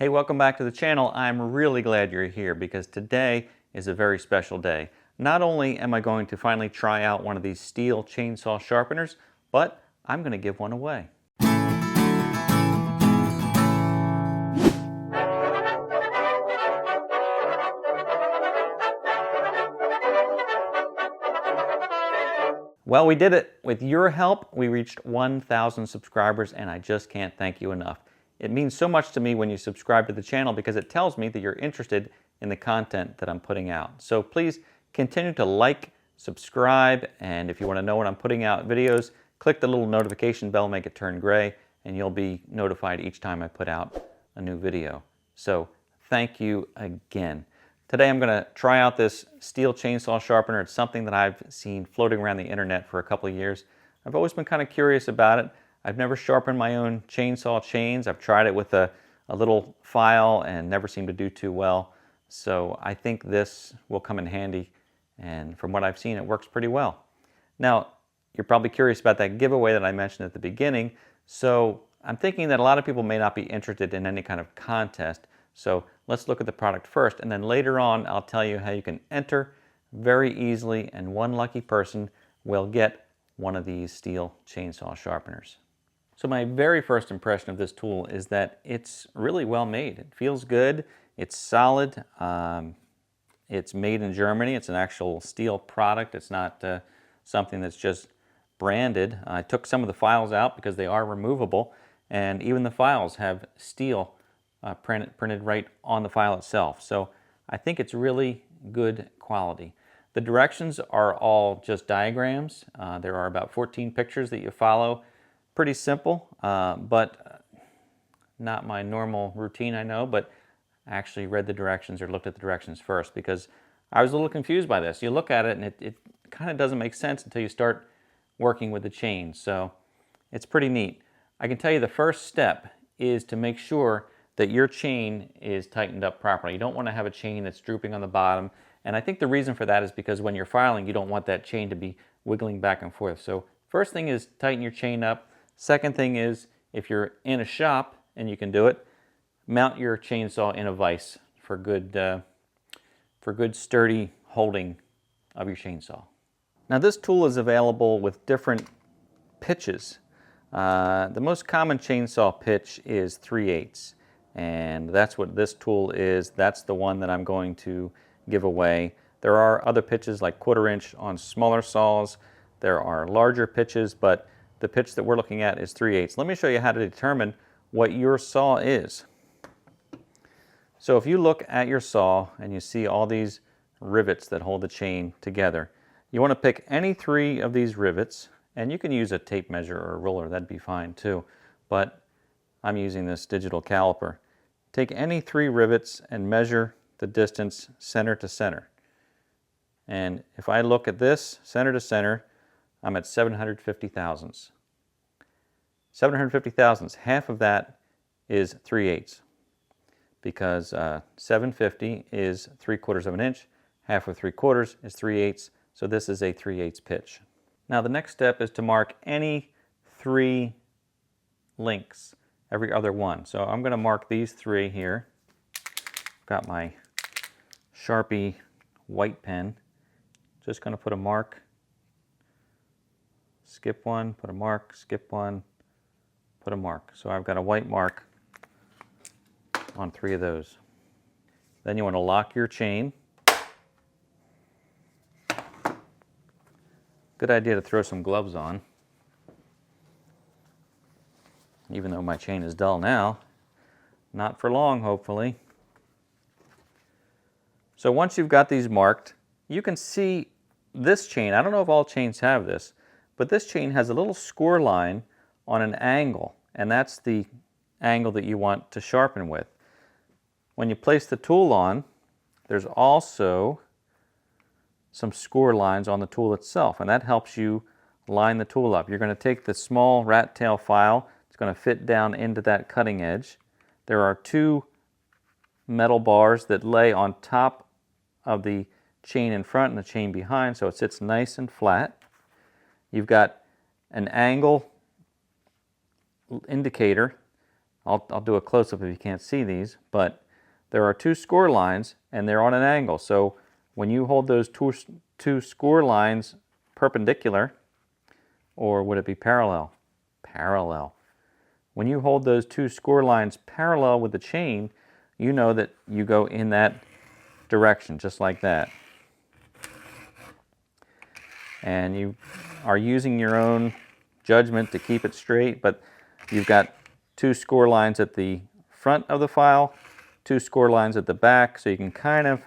Hey, welcome back to the channel. I'm really glad you're here because today is a very special day. Not only am I going to finally try out one of these STIHL chainsaw sharpeners, but I'm going to give one away. Well, we did it. With your help, we reached 1,000 subscribers, and I just can't thank you enough. It means so much to me when you subscribe to the channel because it tells me that you're interested in the content that I'm putting out. So please continue to like, subscribe, and if you want to know when I'm putting out videos, click the little notification bell, make it turn gray, and you'll be notified each time I put out a new video. So thank you again. Today I'm going to try out this STIHL chainsaw sharpener. It's something that I've seen floating around the internet for a couple of years. I've always been kind of curious about it. I've never sharpened my own chainsaw chains. I've tried it with a little file and never seemed to do too well. So I think this will come in handy, and from what I've seen it works pretty well. Now you're probably curious about that giveaway that I mentioned at the beginning. So I'm thinking that a lot of people may not be interested in any kind of contest. So let's look at the product first, and then later on I'll tell you how you can enter very easily, and one lucky person will get one of these STIHL chainsaw sharpeners. So my very first impression of this tool is that it's really well made. It feels good, it's solid, it's made in Germany, it's an actual STIHL product, it's not something that's just branded. I took some of the files out because they are removable, and even the files have STIHL printed right on the file itself. So I think it's really good quality. The directions are all just diagrams. There are about 14 pictures that you follow. Pretty simple, but not my normal routine, I know, but I actually read the directions or looked at the directions first because I was a little confused by this. You look at it and it kind of doesn't make sense until you start working with the chain. So it's pretty neat. I can tell you the first step is to make sure that your chain is tightened up properly. You don't want to have a chain that's drooping on the bottom. And I think the reason for that is because when you're filing, you don't want that chain to be wiggling back and forth. So first thing is tighten your chain up. Second thing is, if you're in a shop and you can do it, mount your chainsaw in a vise for good sturdy holding of your chainsaw. Now this tool is available with different pitches. The most common chainsaw pitch is 3/8. And that's what this tool is. That's the one that I'm going to give away. There are other pitches like 1/4 inch on smaller saws. There are larger pitches, but the pitch that we're looking at is 3/8. Let me show you how to determine what your saw is. So if you look at your saw and you see all these rivets that hold the chain together, you want to pick any 3 of these rivets, and you can use a tape measure or a ruler, that'd be fine too, but I'm using this digital caliper. Take any 3 rivets and measure the distance center to center. And if I look at this center to center, I'm at 750 thousandths. 750 thousandths, half of that is 3/8, because 750 is 3/4 of an inch, half of 3/4 is 3/8, so this is a 3/8 pitch. Now the next step is to mark any 3 links, every other one. So I'm going to mark these 3 here. I've got my Sharpie white pen. Just going to put a mark, skip one, put a mark, skip one, put a mark. So I've got a white mark on 3 of those. Then you want to lock your chain. Good idea to throw some gloves on. Even though my chain is dull now, not for long, hopefully. So once you've got these marked, you can see this chain. I don't know if all chains have this, but this chain has a little score line on an angle, and that's the angle that you want to sharpen with. When you place the tool on, there's also some score lines on the tool itself, and that helps you line the tool up. You're going to take the small rat tail file. It's going to fit down into that cutting edge. There are 2 metal bars that lay on top of the chain in front and the chain behind, so it sits nice and flat. You've got an angle indicator I'll do a close-up if you can't see these, but there are two score lines and they're on an angle. So when you hold those two score lines perpendicular, or would it be parallel? Parallel. When you hold those two score lines parallel with the chain, you know that you go in that direction, just like that. And you are using your own judgment to keep it straight, but you've got two score lines at the front of the file, two score lines at the back, so you can kind of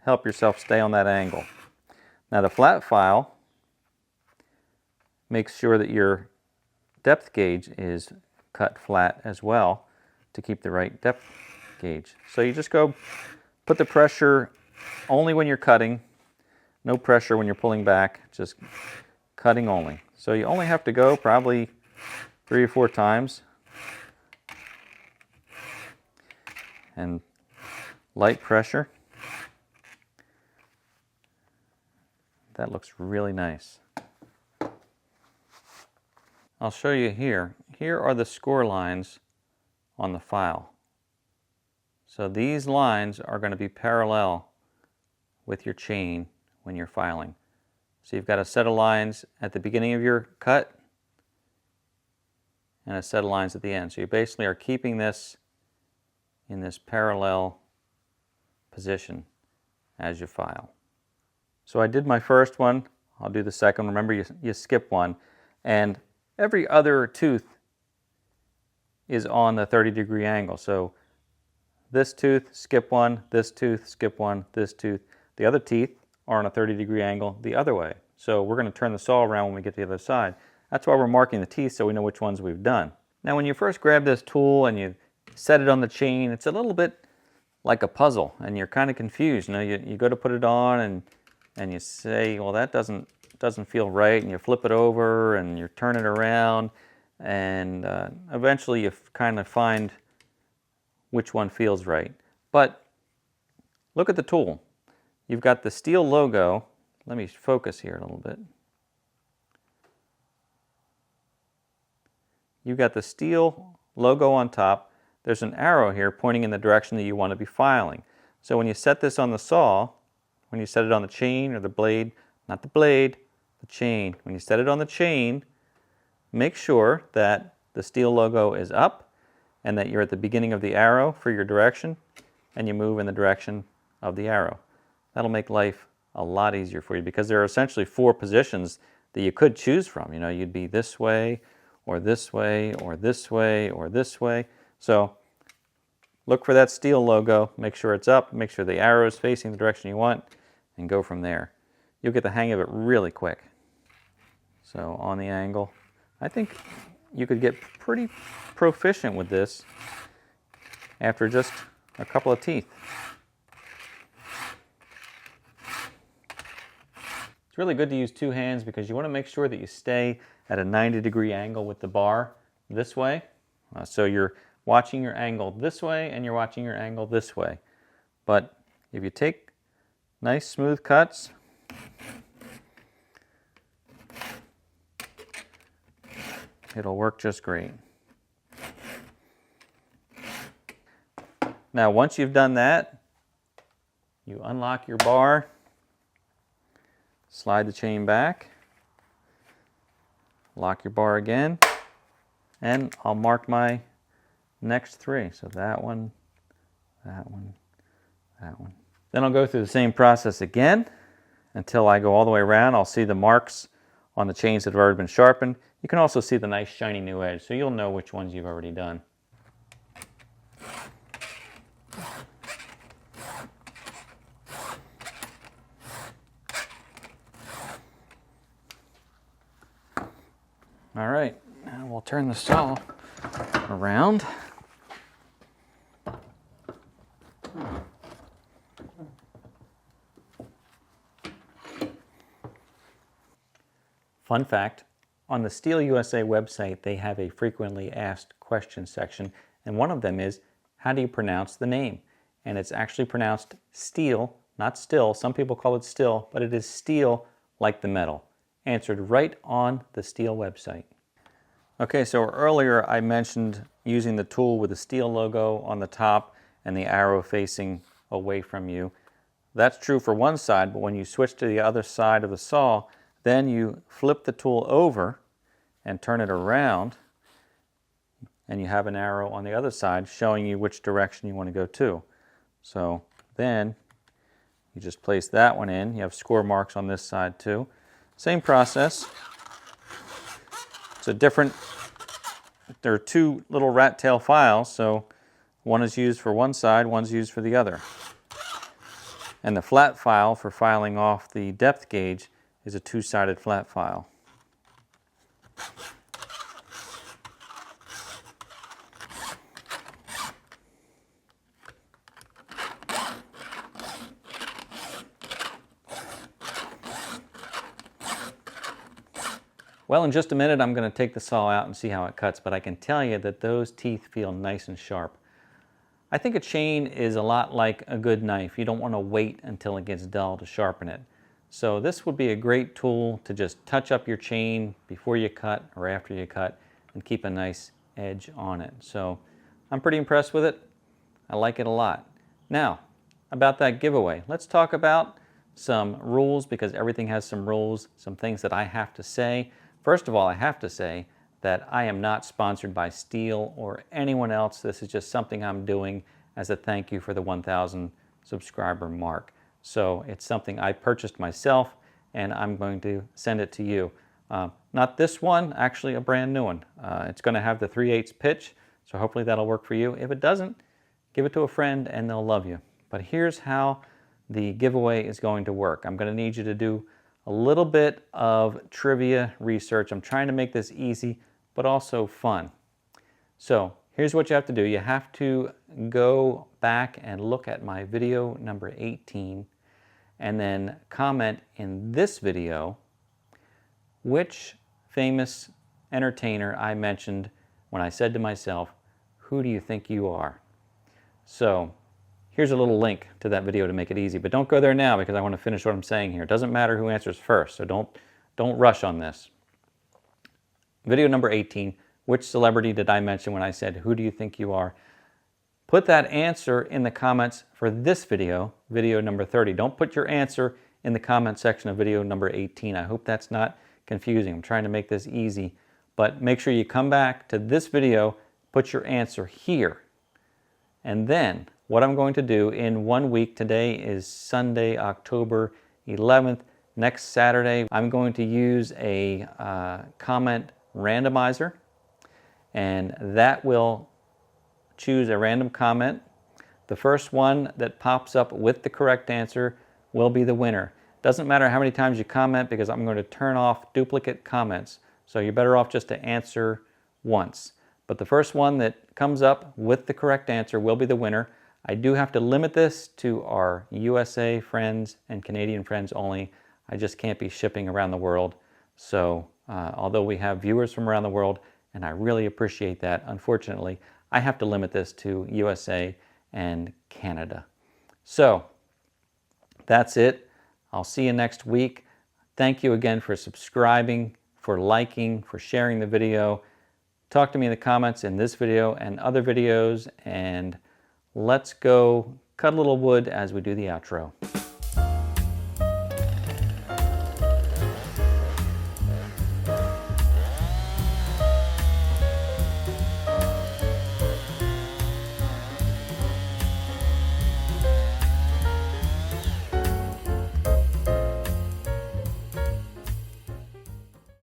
help yourself stay on that angle. Now the flat file makes sure that your depth gauge is cut flat as well to keep the right depth gauge. So you just go put the pressure only when you're cutting, no pressure when you're pulling back, just cutting only. So you only have to go probably 3 or 4 times. And light pressure. That looks really nice. I'll show you here. Here are the score lines on the file. So these lines are going to be parallel with your chain when you're filing. So you've got a set of lines at the beginning of your cut and a set of lines at the end. So you basically are keeping this in this parallel position as you file. So I did my first one, I'll do the second. Remember, you skip one, and every other tooth is on the 30-degree angle. So this tooth, skip one, this tooth, skip one, this tooth. The other teeth are on a 30-degree angle the other way. So we're going to turn the saw around when we get to the other side. That's why we're marking the teeth so we know which ones we've done. Now when you first grab this tool and you set it on the chain, it's a little bit like a puzzle and you're kind of confused. You know, you go to put it on and you say, well, that doesn't feel right, and you flip it over and you turn it around, and eventually you kind of find which one feels right. But look at the tool. You've got the STIHL logo. Let me focus here a little bit. You've got the STIHL logo on top. There's an arrow here pointing in the direction that you want to be filing. So when you set this on the saw, when you set it on the chain or the blade, not the blade, the chain. When you set it on the chain, make sure that the STIHL logo is up and that you're at the beginning of the arrow for your direction and you move in the direction of the arrow. That'll make life a lot easier for you because there are essentially 4 positions that you could choose from. You know, you'd be this way or this way or this way or this way. So look for that STIHL logo, make sure it's up, make sure the arrow is facing the direction you want, and go from there. You'll get the hang of it really quick. So on the angle, I think you could get pretty proficient with this after just a couple of teeth. It's really good to use 2 hands because you want to make sure that you stay at a 90-degree angle with the bar this way. So you're watching your angle this way and you're watching your angle this way. But if you take nice smooth cuts, it'll work just great. Now once you've done that, you unlock your bar, slide the chain back, lock your bar again, and I'll mark my next 3. So that one, that one, that one. Then I'll go through the same process again until I go all the way around. I'll see the marks on the chains that have already been sharpened. You can also see the nice shiny new edge, so you'll know which ones you've already done. All right, now we'll turn the saw around. Fun fact, on the STIHL USA website, they have a frequently asked questions section, and one of them is, how do you pronounce the name? And it's actually pronounced STIHL, not still. Some people call it still, but it is STIHL like the metal. Answered right on the STIHL website. Okay, so earlier I mentioned using the tool with the STIHL logo on the top and the arrow facing away from you. That's true for one side, but when you switch to the other side of the saw, then you flip the tool over and turn it around, and you have an arrow on the other side showing you which direction you want to go to. So then you just place that one in. You have score marks on this side too. Same process. It's a different, there are two little rat tail files, so one is used for one side, one's used for the other. And the flat file for filing off the depth gauge is a two-sided flat file. Well, in just a minute I'm going to take the saw out and see how it cuts, but I can tell you that those teeth feel nice and sharp. I think a chain is a lot like a good knife. You don't want to wait until it gets dull to sharpen it. So this would be a great tool to just touch up your chain before you cut or after you cut and keep a nice edge on it. So I'm pretty impressed with it. I like it a lot. Now, about that giveaway, let's talk about some rules, because everything has some rules, some things that I have to say. First of all, I have to say that I am not sponsored by STIHL or anyone else. This is just something I'm doing as a thank you for the 1,000 subscriber mark. So it's something I purchased myself, and I'm going to send it to you. Not this one, actually a brand new one. It's going to have the 3/8 pitch, so hopefully that'll work for you. If it doesn't, give it to a friend and they'll love you. But here's how the giveaway is going to work. I'm going to need you to do a little bit of trivia research. I'm trying to make this easy, but also fun. So here's what you have to do. You have to go back and look at my video number 18 and then comment in this video which famous entertainer I mentioned when I said to myself, "Who do you think you are?" So here's a little link to that video to make it easy, but don't go there now because I want to finish what I'm saying here. It doesn't matter who answers first, so don't rush on this. Video number 18, which celebrity did I mention when I said, "Who do you think you are?" Put that answer in the comments for this video, video number 30. Don't put your answer in the comment section of video number 18. I hope that's not confusing. I'm trying to make this easy, but make sure you come back to this video, put your answer here, and then what I'm going to do in 1 week, today is Sunday, October 11th. Next Saturday, I'm going to use a comment randomizer, and that will choose a random comment. The first one that pops up with the correct answer will be the winner. Doesn't matter how many times you comment, because I'm going to turn off duplicate comments. So you're better off just to answer once. But the first one that comes up with the correct answer will be the winner. I do have to limit this to our USA friends and Canadian friends only. I just can't be shipping around the world. So although we have viewers from around the world, and I really appreciate that, unfortunately, I have to limit this to USA and Canada. So that's it. I'll see you next week. Thank you again for subscribing, for liking, for sharing the video. Talk to me in the comments in this video and other videos, and let's go cut a little wood as we do the outro.